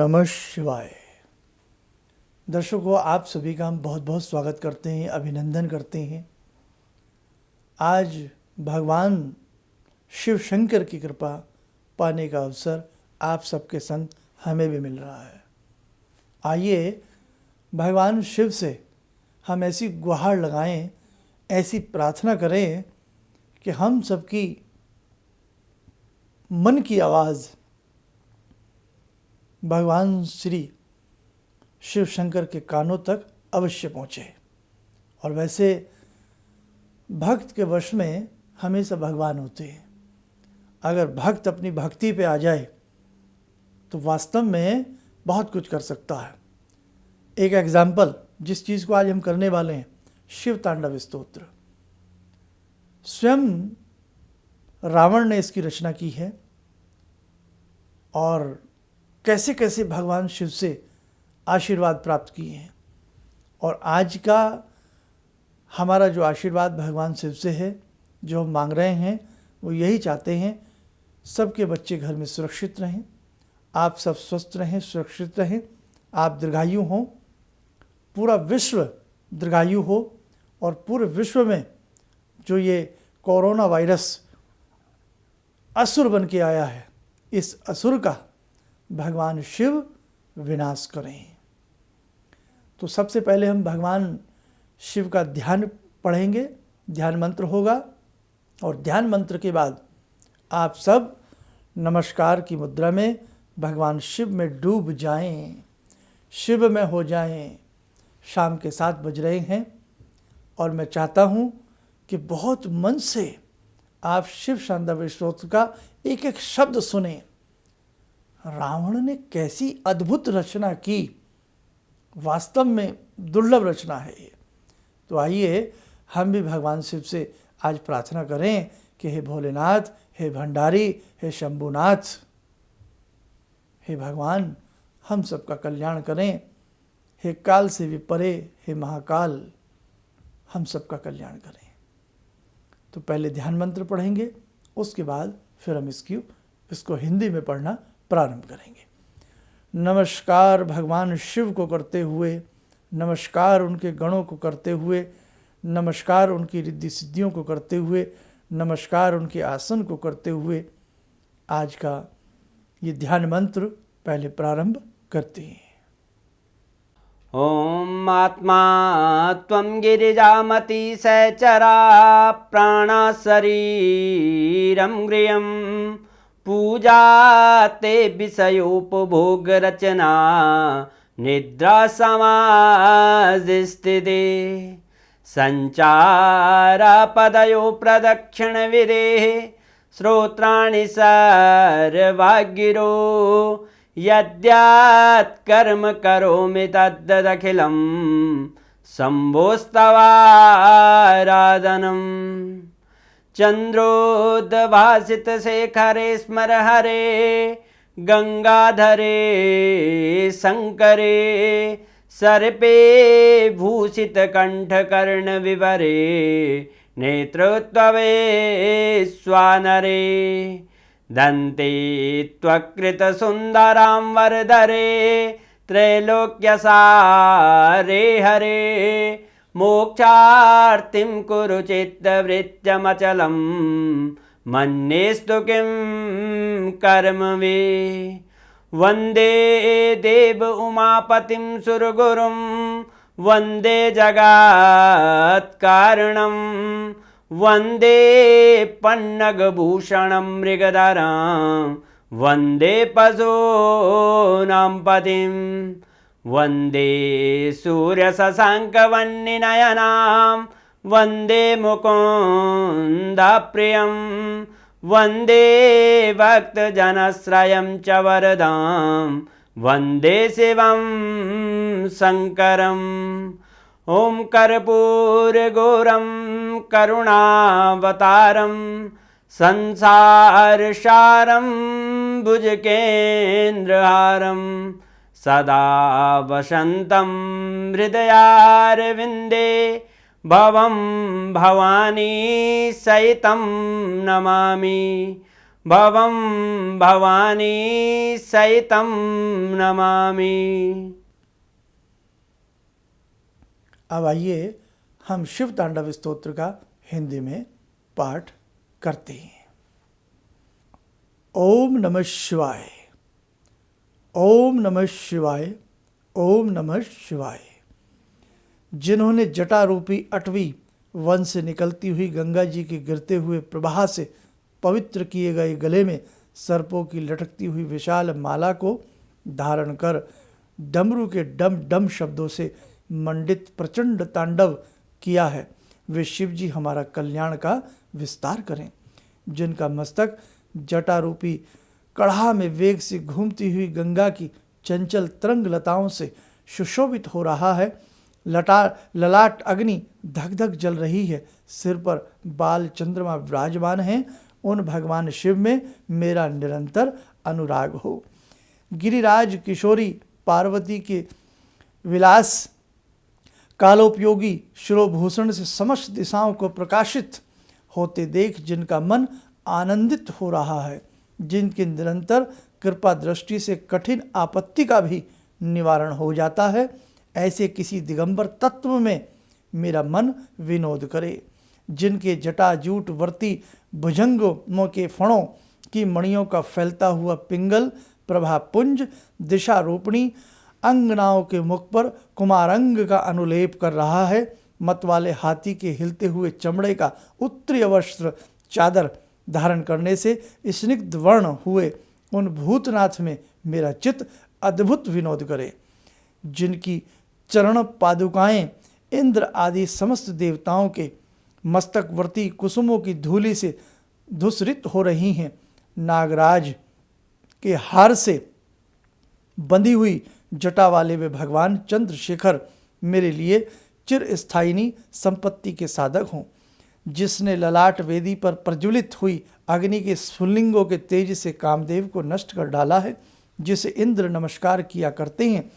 नमः शिवाय। दर्शकों, आप सभी का हम बहुत बहुत स्वागत करते हैं, अभिनंदन करते हैं। आज भगवान शिव शंकर की कृपा पाने का अवसर आप सबके संग हमें भी मिल रहा है। आइए भगवान शिव से हम ऐसी गुहार लगाएं, ऐसी प्रार्थना करें कि हम सबकी मन की आवाज़ भगवान श्री शिव शंकर के कानों तक अवश्य पहुँचे। और वैसे भक्त के वश में हमेशा भगवान होते हैं। अगर भक्त अपनी भक्ति पे आ जाए तो वास्तव में बहुत कुछ कर सकता है। एक एग्जाम्पल, जिस चीज़ को आज हम करने वाले हैं, शिव तांडव स्तोत्र। स्वयं रावण ने इसकी रचना की है और कैसे कैसे भगवान शिव से आशीर्वाद प्राप्त किए हैं। और आज का हमारा जो आशीर्वाद भगवान शिव से है, जो हम मांग रहे हैं, वो यही चाहते हैं सबके बच्चे घर में सुरक्षित रहें, आप सब स्वस्थ रहें, सुरक्षित रहें, आप दीर्घायु हों, पूरा विश्व दीर्घायु हो और पूरे विश्व में जो ये कोरोना वायरस असुर बन के आया है, इस असुर का भगवान शिव विनाश करें। तो सबसे पहले हम भगवान शिव का ध्यान पढ़ेंगे, ध्यान मंत्र होगा। और ध्यान मंत्र के बाद आप सब नमस्कार की मुद्रा में भगवान शिव में डूब जाएं, शिव में हो जाएं। शाम के 7 बज रहे हैं और मैं चाहता हूँ कि बहुत मन से आप शिव तांडव स्तोत्र का एक एक शब्द सुने। रावण ने कैसी अद्भुत रचना की, वास्तव में दुर्लभ रचना है ये। तो आइए हम भी भगवान शिव से आज प्रार्थना करें कि हे भोलेनाथ, हे भंडारी, हे शंभुनाथ, हे भगवान हम सबका कल्याण करें। हे काल से भी परे, हे महाकाल हम सबका कल्याण करें। तो पहले ध्यान मंत्र पढ़ेंगे, उसके बाद फिर हम इसको हिंदी में पढ़ना प्रारंभ करेंगे। नमस्कार भगवान शिव को करते हुए, नमस्कार उनके गणों को करते हुए, नमस्कार उनकी रिद्धि सिद्धियों को करते हुए, नमस्कार उनके आसन को करते हुए आज का ये ध्यान मंत्र पहले प्रारंभ करते हैं। ॐ आत्मा त्वं गिरिजामति सहचरा प्राणा शरीरं गृहं पूजा ते विषयोपभोग रचना निद्रा समाधिस्थिते संचारा पदयो प्रदक्षिण विदेः श्रोत्राणि सर्वागिरो यद्यात् कर्म करोमि तद्दखिलं शम्भोस्तवाराधनम् चन्द्रोद्भासितशेखरे स्मर हरे गंगाधरे शंकरे सर्पे भूषितकण्ठकर्णविवरे नेत्रोत्तवे स्वानरे दन्ते त्वकृतसुन्दरां वरदरे त्रैलोक्यसारे हरे मोक्षार्तिं कुरु चित्तवृत्तमचलं मन्येस्तु किं कर्म वे वन्दे देव उमापतिं सुरगुरुं वन्दे जगत्कारणं वन्दे पन्नगभूषणं मृगधरं वन्दे पशूनां पतिं वन्दे सूर्यशशाङ्कवह्निनयनां वन्दे मुकुन्दप्रियं वन्दे भक्तजनश्रयं च वरदां वन्दे शिवं शङ्करम् ॐ कर्पूरगौरं करुणावतारं संसारसारं भुजगेन्द्रहारं सदा वसन्तं हृदयारविन्दे भवं भवानी सहितं नमामि भवं भवानी सहितं नमामि। अब आइए हम शिव तांडव स्तोत्र का हिंदी में पाठ करते हैं। ओम नमः शिवाय, ओम नमः शिवाय, ओम नमः शिवाय। जिन्होंने जटा रूपी 8वीं वन से निकलती हुई गंगा जी के गिरते हुए प्रवाह से पवित्र किए गए गले में सर्पों की लटकती हुई विशाल माला को धारण कर डमरू के डम डम शब्दों से मंडित प्रचंड तांडव किया है, वे शिव जी हमारा कल्याण का विस्तार करें। जिनका मस्तक जटा रूपी कढ़ा में वेग से घूमती हुई गंगा की चंचल तरंग लताओं से सुशोभित हो रहा है, ललाट अग्नि धक धक जल रही है, सिर पर बाल चंद्रमा विराजमान हैं, उन भगवान शिव में मेरा निरंतर अनुराग हो। गिरिराज किशोरी पार्वती के विलास कालोपयोगी शिरोभूषण से समस्त दिशाओं को प्रकाशित होते देख जिनका मन आनंदित हो रहा है, जिनके निरंतर कृपा दृष्टि से कठिन आपत्ति का भी निवारण हो जाता है, ऐसे किसी दिगंबर तत्व में मेरा मन विनोद करे। जिनके जटाजूट वर्ती भुजंगों के फणों की मणियों का फैलता हुआ पिंगल प्रभापुंज दिशा रोपणी अंगनाओं के मुख पर कुमारंग का अनुलेप कर रहा है, मतवाले हाथी के हिलते हुए चमड़े का उत्तरीय वस्त्र चादर धारण करने से स्निग्ध वर्ण हुए उन भूतनाथ में मेरा चित्त अद्भुत विनोद करे। जिनकी चरण पादुकाएं इंद्र आदि समस्त देवताओं के मस्तकवर्ती कुसुमों की धूलि से धूसरित हो रही हैं, नागराज के हार से बंधी हुई जटा वाले वे भगवान चंद्रशेखर मेरे लिए चिरस्थायिनी संपत्ति के साधक हों। जिसने ललाट वेदी पर प्रज्वलित हुई अग्नि के स्फुल्लिंगों के तेज से कामदेव को नष्ट कर डाला है, जिसे इंद्र नमस्कार किया करते हैं,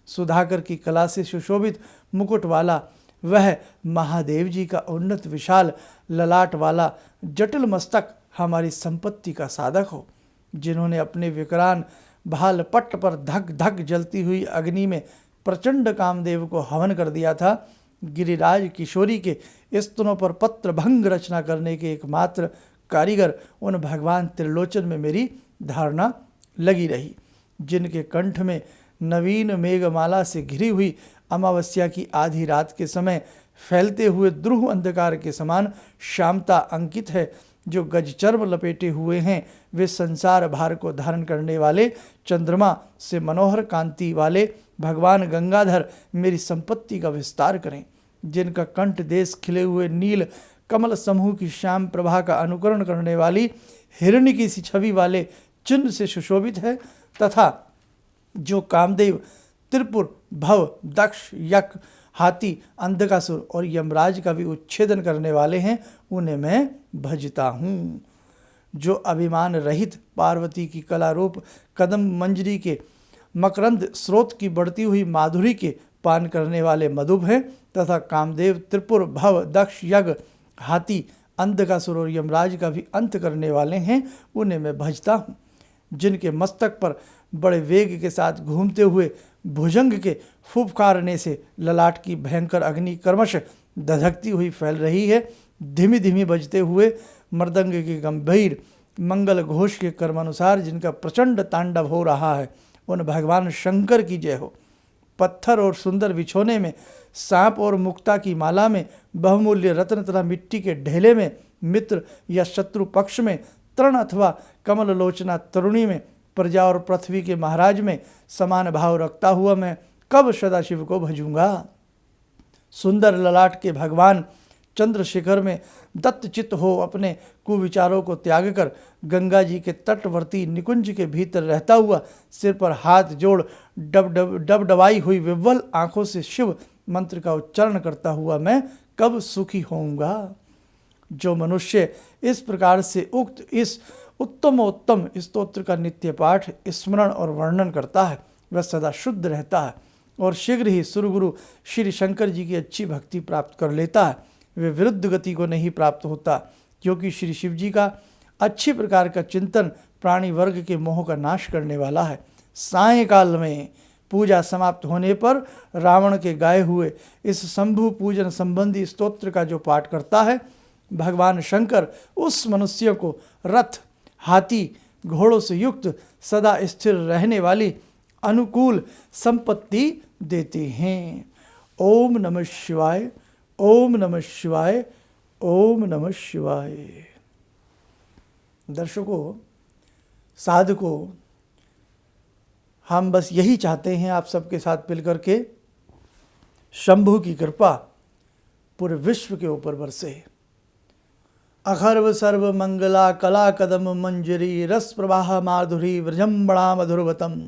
सुधाकर की कला से सुशोभित मुकुट वाला वह महादेव जी का उन्नत विशाल ललाट वाला जटिल मस्तक हमारी संपत्ति का साधक हो। जिन्होंने अपने विकरान भाल पट्ट पर धक धक जलती हुई अग्नि में प्रचंड कामदेव को हवन कर दिया था, गिरिराज किशोरी के स्तनों पर पत्र भंग रचना करने के एकमात्र कारीगर उन भगवान त्रिलोचन में मेरी धारणा लगी रही। जिनके कंठ में नवीन मेघमाला से घिरी हुई अमावस्या की आधी रात के समय फैलते हुए द्रुह अंधकार के समान श्यामता अंकित है, जो गजचर्म लपेटे हुए हैं, वे संसार भार को धारण करने वाले चंद्रमा से मनोहर कांति वाले भगवान गंगाधर मेरी संपत्ति का विस्तार करें। जिनका कंठ देश खिले हुए नील कमल समूह की श्याम प्रभा का अनुकरण करने वाली हिरण्य की सी छवि वाले चिन्ह से सुशोभित है, तथा जो कामदेव त्रिपुर भव दक्ष यक हाथी अंधकासुर और यमराज का भी उच्छेदन करने वाले हैं, उन्हें मैं भजता हूँ। जो अभिमान रहित पार्वती की कला रूप कदम मंजरी के मकरंद स्रोत की बढ़ती हुई माधुरी के पान करने वाले मधुब हैं, तथा कामदेव त्रिपुर भव दक्ष यज्ञ हाथी अंधकासुर और यमराज का भी अंत करने वाले हैं, उन्हें मैं भजता हूँ। जिनके मस्तक पर बड़े वेग के साथ घूमते हुए भुजंग के फुफकारने से ललाट की भयंकर अग्नि क्रमश धधकती हुई फैल रही है, धीमी धीमी बजते हुए मृदंग के गंभीर मंगल घोष के कर्मानुसार जिनका प्रचंड तांडव हो रहा है, उन भगवान शंकर की जय हो। पत्थर और सुंदर बिछोने में, सांप और मुक्ता की माला में, बहुमूल्य रत्न तथा मिट्टी के ढेले में, मित्र या शत्रु पक्ष में, तरण अथवा कमल लोचना तरुणी में, प्रजा और पृथ्वी के महाराज में समान भाव रखता हुआ मैं कब सदाशिव को भजूंगा। सुंदर ललाट के भगवान चंद्रशेखर में दत्तचित्त हो अपने कुविचारों को त्याग कर गंगा जी के तटवर्ती निकुंज के भीतर रहता हुआ सिर पर हाथ जोड़ डबडबाई हुई विह्वल आंखों से शिव मंत्र का उच्चारण करता हुआ मैं कब सुखी होऊंगा। जो मनुष्य इस प्रकार से उक्त इस उत्तमोत्तम स्तोत्र का नित्य पाठ स्मरण और वर्णन करता है, वह सदा शुद्ध रहता है और शीघ्र ही सुरगुरु श्री शंकर जी की अच्छी भक्ति प्राप्त कर लेता है। वे विरुद्ध गति को नहीं प्राप्त होता, क्योंकि श्री शिव जी का अच्छी प्रकार का चिंतन प्राणी वर्ग के मोह का नाश करने वाला है। सायंकाल में पूजा समाप्त होने पर रावण के गाए हुए इस शंभु पूजन संबंधी स्तोत्र का जो पाठ करता है, भगवान शंकर उस मनुष्य को रथ, हाथी, घोड़ों से युक्त सदा स्थिर रहने वाली अनुकूल संपत्ति देते हैं। ओम नमः शिवाय, ओम नमः शिवाय, ओम नमः शिवाय। दर्शकों, साधकों, हम बस यही चाहते हैं आप सबके साथ मिलकर के शंभु की कृपा पूरे विश्व के ऊपर बरसे। अखर्व सर्व मंगला कला कदम मंजरी रस प्रवाह माधुरी व्रजम्बणा मधुरवतम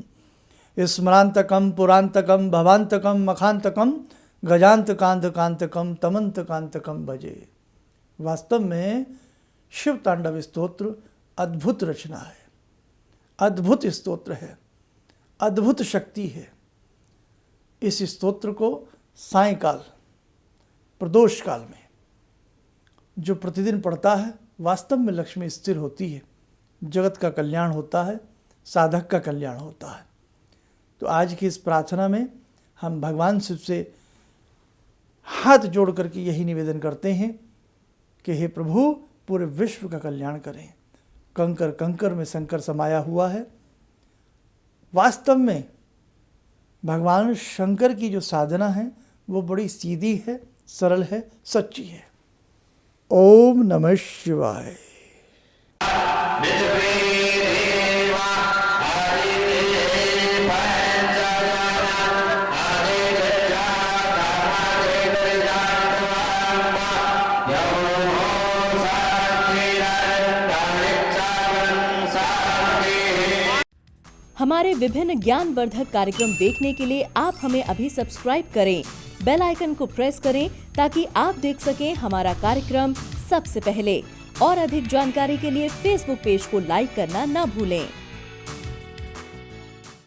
स्मरांतकम पुरांतकम भवांतकम मखांतकम गजांत कांत कांतकम तमंत कांतकम भजे। वास्तव में शिव तांडव स्तोत्र अद्भुत रचना है, अद्भुत स्तोत्र है, अद्भुत शक्ति है। इस स्तोत्र को सायंकाल प्रदोष काल में जो प्रतिदिन पढ़ता है, वास्तव में लक्ष्मी स्थिर होती है, जगत का कल्याण होता है, साधक का कल्याण होता है। तो आज की इस प्रार्थना में हम भगवान शिव से हाथ जोड़ करके यही निवेदन करते हैं कि हे प्रभु, पूरे विश्व का कल्याण करें। कंकर कंकर में शंकर समाया हुआ है। वास्तव में भगवान शंकर की जो साधना है वो बड़ी सीधी है, सरल है, सच्ची है। ओम नमः शिवाय। हमारे विभिन्न ज्ञानवर्धक कार्यक्रम देखने के लिए आप हमें अभी सब्सक्राइब करें, बेल आइकन को प्रेस करें ताकि आप देख सकें हमारा कार्यक्रम सबसे पहले। और अधिक जानकारी के लिए फेसबुक पेज को लाइक करना न भूलें।